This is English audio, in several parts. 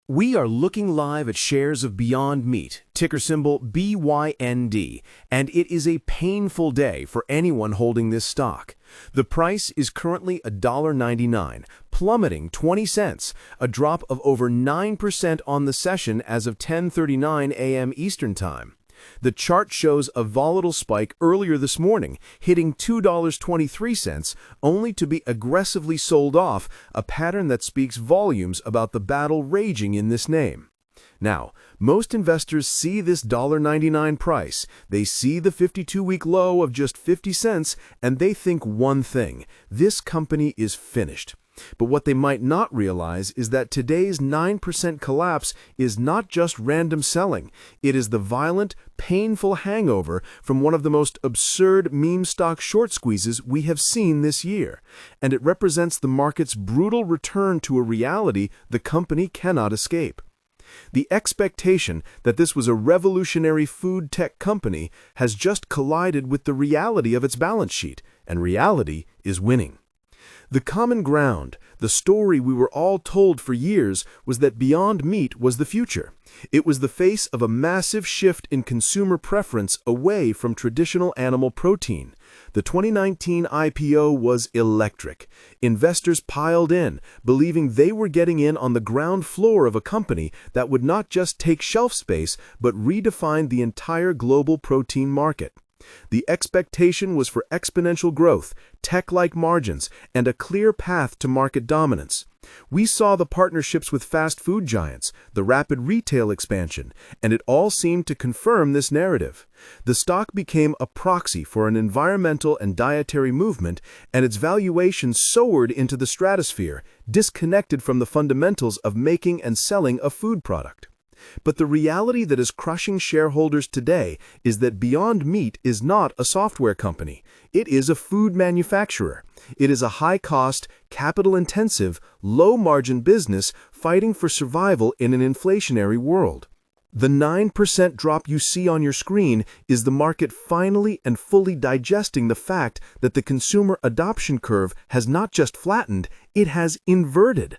We are looking live at shares of Beyond Meat, ticker symbol BYND, and it is a painful day for anyone holding this stock. The price is currently $1.99, plummeting 20 cents, a drop of over 9% on the session as of 10:39 a.m. Eastern Time. The chart shows a volatile spike earlier this morning, hitting $2.23, only to be aggressively sold off, a pattern that speaks volumes about the battle raging in this name. Now, most investors see this $1.99 price, they see the 52-week low of just 50 cents, and they think one thing: this company is finished. But what they might not realize is that today's 9% collapse is not just random selling. It is the violent, painful hangover from one of the most absurd meme stock short squeezes we have seen this year. And it represents the market's brutal return to a reality the company cannot escape. The expectation that this was a revolutionary food tech company has just collided with the reality of its balance sheet, and reality is winning. The common ground, the story we were all told for years, was that Beyond Meat was the future. It was the face of a massive shift in consumer preference away from traditional animal protein. The 2019 IPO was electric. Investors piled in, believing they were getting in on the ground floor of a company that would not just take shelf space, but redefine the entire global protein market. The expectation was for exponential growth, tech-like margins, and a clear path to market dominance. We saw the partnerships with fast food giants, the rapid retail expansion, and it all seemed to confirm this narrative. The stock became a proxy for an environmental and dietary movement, and its valuation soared into the stratosphere, disconnected from the fundamentals of making and selling a food product. But the reality that is crushing shareholders today is that Beyond Meat is not a software company. It is a food manufacturer. It is a high-cost, capital-intensive, low-margin business fighting for survival in an inflationary world. The 9% drop you see on your screen is the market finally and fully digesting the fact that the consumer adoption curve has not just flattened, it has inverted.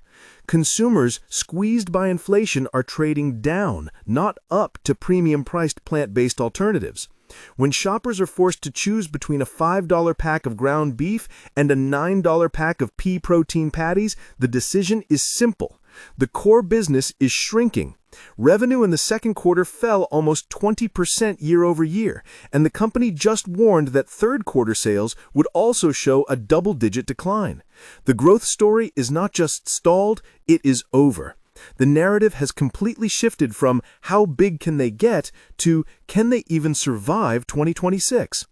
Consumers, squeezed by inflation, are trading down, not up, to premium-priced plant-based alternatives. When shoppers are forced to choose between a $5 pack of ground beef and a $9 pack of pea protein patties, the decision is simple. The core business is shrinking. Revenue in the second quarter fell almost 20% year over year, and the company just warned that third quarter sales would also show a double-digit decline. The growth story is not just stalled, it is over. The narrative has completely shifted from how big can they get to can they even survive 2026?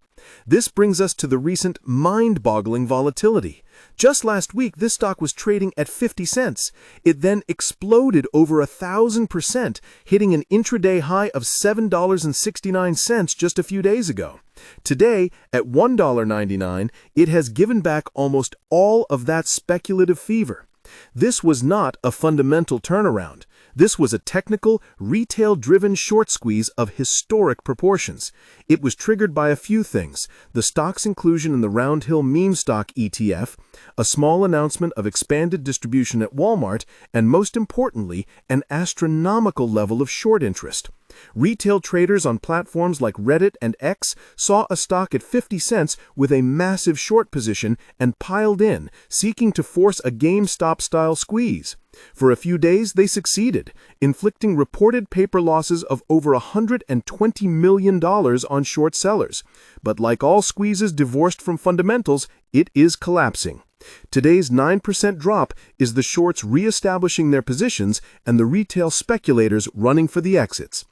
This brings us to the recent mind-boggling volatility. Just last week, this stock was trading at 50 cents. It then exploded over 1,000%, hitting an intraday high of $7.69 just a few days ago. Today, at $1.99, it has given back almost all of that speculative fever. This was not a fundamental turnaround. This was a technical, retail-driven short squeeze of historic proportions. It was triggered by a few things: the stock's inclusion in the Roundhill Meme Stock ETF, a small announcement of expanded distribution at Walmart, and most importantly, an astronomical level of short interest. Retail traders on platforms like Reddit and X saw a stock at 50 cents with a massive short position and piled in, seeking to force a GameStop-style squeeze. For a few days, they succeeded, inflicting reported paper losses of over $120 million on short sellers. But like all squeezes divorced from fundamentals, it is collapsing. Today's 9% drop is the shorts reestablishing their positions and the retail speculators running for the exits.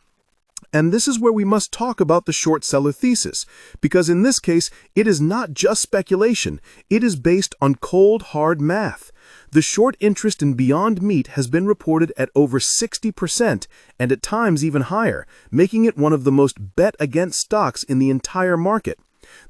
And this is where we must talk about the short seller thesis, because in this case, it is not just speculation, it is based on cold, hard math. The short interest in Beyond Meat has been reported at over 60%, and at times even higher, making it one of the most bet-against stocks in the entire market.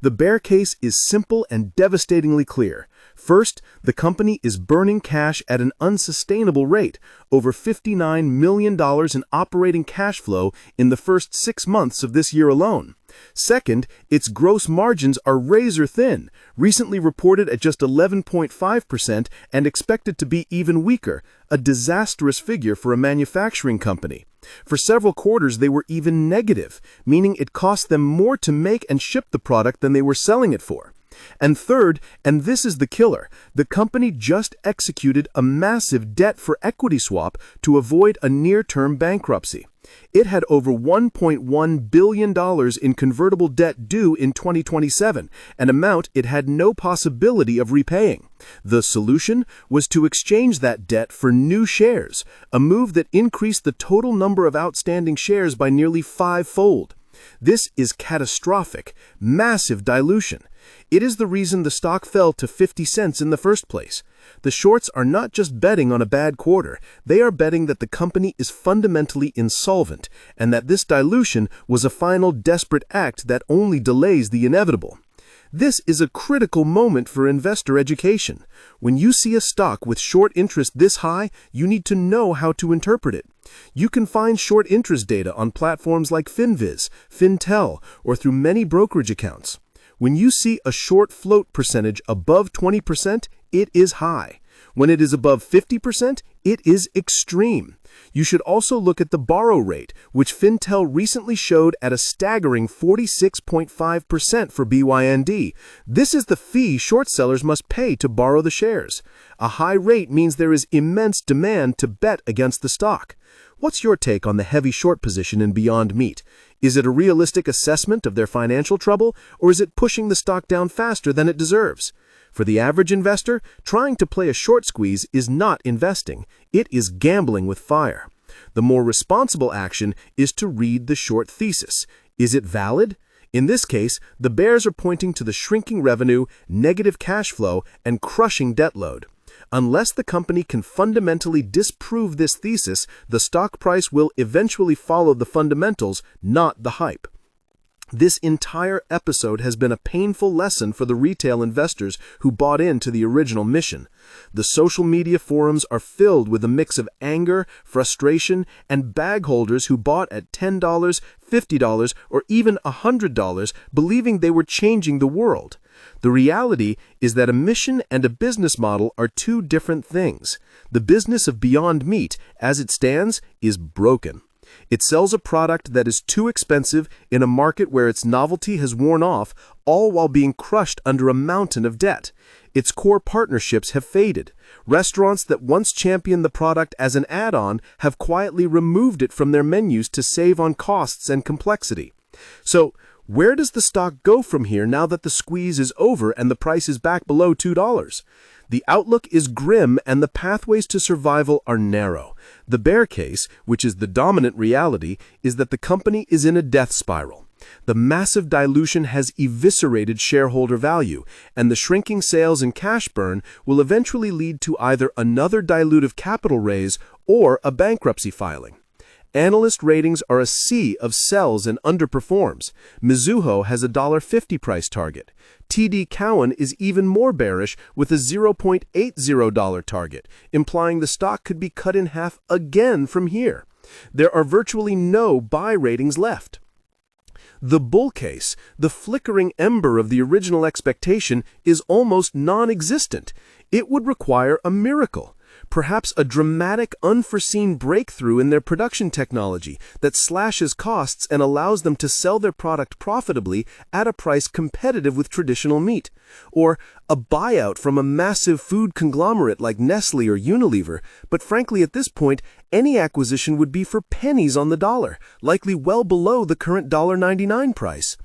The bear case is simple and devastatingly clear. First, the company is burning cash at an unsustainable rate, over $59 million in operating cash flow in the first 6 months of this year alone. Second, its gross margins are razor thin, recently reported at just 11.5% and expected to be even weaker, a disastrous figure for a manufacturing company. For several quarters, they were even negative, meaning it cost them more to make and ship the product than they were selling it for. And third, and this is the killer, the company just executed a massive debt for equity swap to avoid a near-term bankruptcy. It had over $1.1 billion in convertible debt due in 2027, an amount it had no possibility of repaying. The solution was to exchange that debt for new shares, a move that increased the total number of outstanding shares by nearly 5-fold. This is catastrophic, massive dilution. It is the reason the stock fell to 50 cents in the first place. The shorts are not just betting on a bad quarter, they are betting that the company is fundamentally insolvent and that this dilution was a final desperate act that only delays the inevitable. This is a critical moment for investor education. When you see a stock with short interest this high, you need to know how to interpret it. You can find short interest data on platforms like FinViz, Fintel, or through many brokerage accounts. When you see a short float percentage above 20%, it is high. When it is above 50%, it is extreme. You should also look at the borrow rate, which Fintel recently showed at a staggering 46.5% for BYND. This is the fee short sellers must pay to borrow the shares. A high rate means there is immense demand to bet against the stock. What's your take on the heavy short position in Beyond Meat? Is it a realistic assessment of their financial trouble, or is it pushing the stock down faster than it deserves? For the average investor, trying to play a short squeeze is not investing. It is gambling with fire. The more responsible action is to read the short thesis. Is it valid? In this case, the bears are pointing to the shrinking revenue, negative cash flow, and crushing debt load. Unless the company can fundamentally disprove this thesis, the stock price will eventually follow the fundamentals, not the hype. This entire episode has been a painful lesson for the retail investors who bought into the original mission. The social media forums are filled with a mix of anger, frustration, and bag holders who bought at $10, $50, or even $100, believing they were changing the world. The reality is that a mission and a business model are two different things. The business of Beyond Meat, as it stands, is broken. It sells a product that is too expensive in a market where its novelty has worn off, all while being crushed under a mountain of debt. Its core partnerships have faded. Restaurants that once championed the product as an add-on have quietly removed it from their menus to save on costs and complexity. So, where does the stock go from here now that the squeeze is over and the price is back below $2? The outlook is grim and the pathways to survival are narrow. The bear case, which is the dominant reality, is that the company is in a death spiral. The massive dilution has eviscerated shareholder value, and the shrinking sales and cash burn will eventually lead to either another dilutive capital raise or a bankruptcy filing. Analyst ratings are a sea of sells and underperforms. Mizuho has a $1.50 price target. TD Cowen is even more bearish with a $0.80 target, implying the stock could be cut in half again from here. There are virtually no buy ratings left. The bull case, the flickering ember of the original expectation, is almost non-existent. It would require a miracle. Perhaps a dramatic, unforeseen breakthrough in their production technology that slashes costs and allows them to sell their product profitably at a price competitive with traditional meat. Or a buyout from a massive food conglomerate like Nestle or Unilever. But frankly, at this point, any acquisition would be for pennies on the dollar, likely well below the current $1.99 price.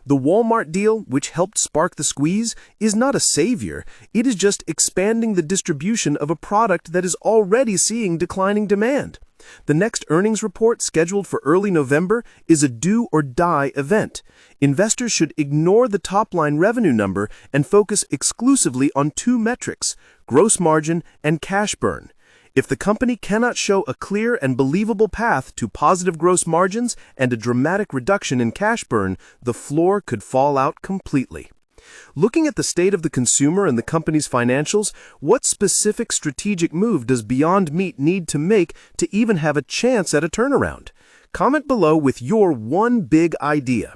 The Walmart deal, which helped spark the squeeze, is not a savior. It is just expanding the distribution of a product that is already seeing declining demand. The next earnings report, scheduled for early November, is a do-or-die event. Investors should ignore the top-line revenue number and focus exclusively on two metrics: gross margin and cash burn. If the company cannot show a clear and believable path to positive gross margins and a dramatic reduction in cash burn, the floor could fall out completely. Looking at the state of the consumer and the company's financials, what specific strategic move does Beyond Meat need to make to even have a chance at a turnaround? Comment below with your one big idea.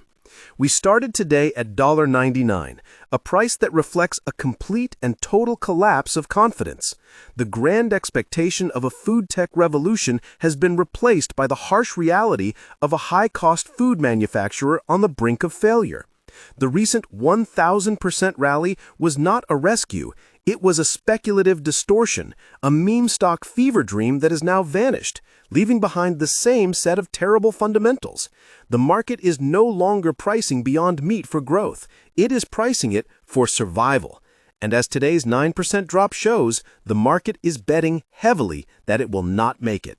We started today at $1.99, a price that reflects a complete and total collapse of confidence. The grand expectation of a food tech revolution has been replaced by the harsh reality of a high-cost food manufacturer on the brink of failure. The recent 1,000% rally was not a rescue. It was a speculative distortion, a meme stock fever dream that has now vanished, leaving behind the same set of terrible fundamentals. The market is no longer pricing Beyond Meat for growth. It is pricing it for survival. And as today's 9% drop shows, the market is betting heavily that it will not make it.